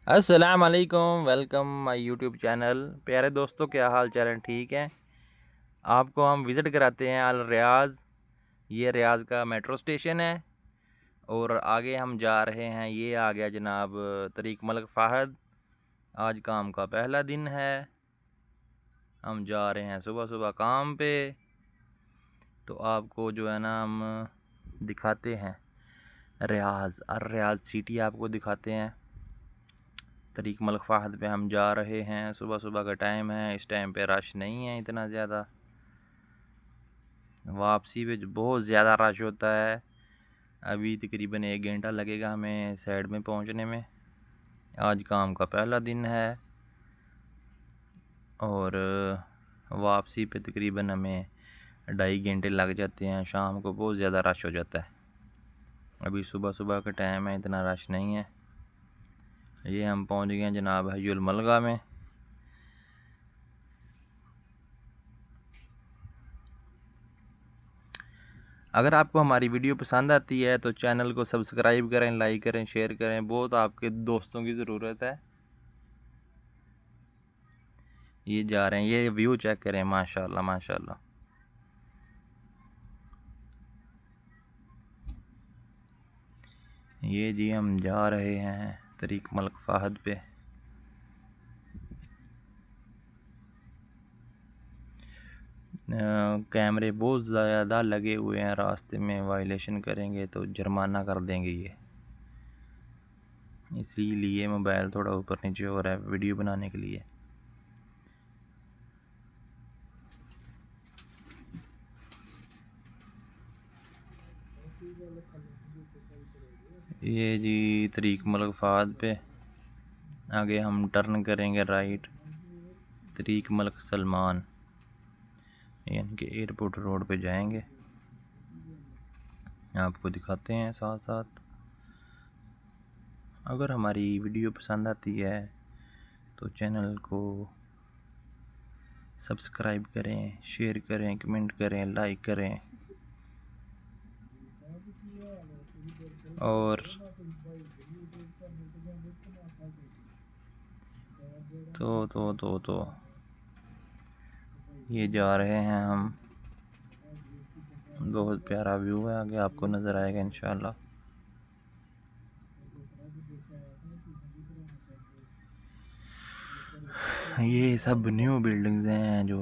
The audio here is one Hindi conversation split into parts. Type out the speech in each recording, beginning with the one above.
अस्सलाम वालेकुम, वेलकम माय यूट्यूब चैनल। प्यारे दोस्तों, क्या हाल चाल है? ठीक है। आपको हम विज़िट कराते हैं अल रियाज़। ये रियाज़ का मेट्रो स्टेशन है और आगे हम जा रहे हैं। ये आ गया जनाब तरीक मलिक फ़हद। आज काम का पहला दिन है। हम जा रहे हैं सुबह सुबह काम पे। तो आपको जो है ना हम दिखाते हैं रियाज़ रियाज़ सिटी आपको दिखाते हैं। तरीक मलिक फ़हद पे हम जा रहे हैं। सुबह सुबह का टाइम है। इस टाइम पे रश नहीं है इतना ज़्यादा। वापसी पे बहुत ज़्यादा रश होता है। अभी तकरीबन 1 घंटा लगेगा हमें साइड में पहुंचने में। आज काम का पहला दिन है और वापसी पे तकरीबन हमें 2.5 घंटे लग जाते हैं। शाम को बहुत ज़्यादा रश हो जाता है। अभी सुबह सुबह का टाइम है, इतना रश नहीं है। ये हम पहुंच गए हैं जनाब हयुल मलगा में। अगर आपको हमारी वीडियो पसंद आती है तो चैनल को सब्सक्राइब करें, लाइक करें, शेयर करें। बहुत आपके दोस्तों की ज़रूरत है। ये जा रहे हैं, ये व्यू चेक करें, माशाल्लाह माशाल्लाह। ये जी हम जा रहे हैं तरीक मलिक फ़हद पे। कैमरे बहुत ज़्यादा लगे हुए हैं। रास्ते में वायलेशन करेंगे तो जुर्माना कर देंगे ये। इसीलिए मोबाइल थोड़ा ऊपर नीचे हो रहा है वीडियो बनाने के लिए। ये जी तरीक मलिक फ़हद पे आगे हम टर्न करेंगे राइट। तरीक मलिक सलमान यानी कि एयरपोर्ट रोड पे जाएंगे। आपको दिखाते हैं साथ साथ। अगर हमारी वीडियो पसंद आती है तो चैनल को सब्सक्राइब करें, शेयर करें, कमेंट करें, लाइक करें। और तो ये जा रहे हैं हम। बहुत प्यारा व्यू है, आगे आपको नज़र आएगा इंशाल्लाह। ये सब न्यू बिल्डिंग्स हैं जो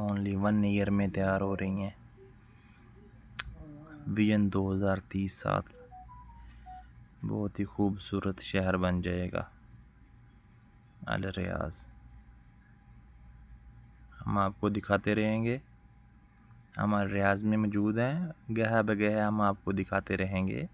ओनली 1 ईयर में तैयार हो रही हैं। विजन 2030 साथ बहुत ही खूबसूरत शहर बन जाएगा अल रियाज़। हम आपको दिखाते रहेंगे। हमारे रियाज़ में मौजूद हैं, गह बगह हम आपको दिखाते रहेंगे।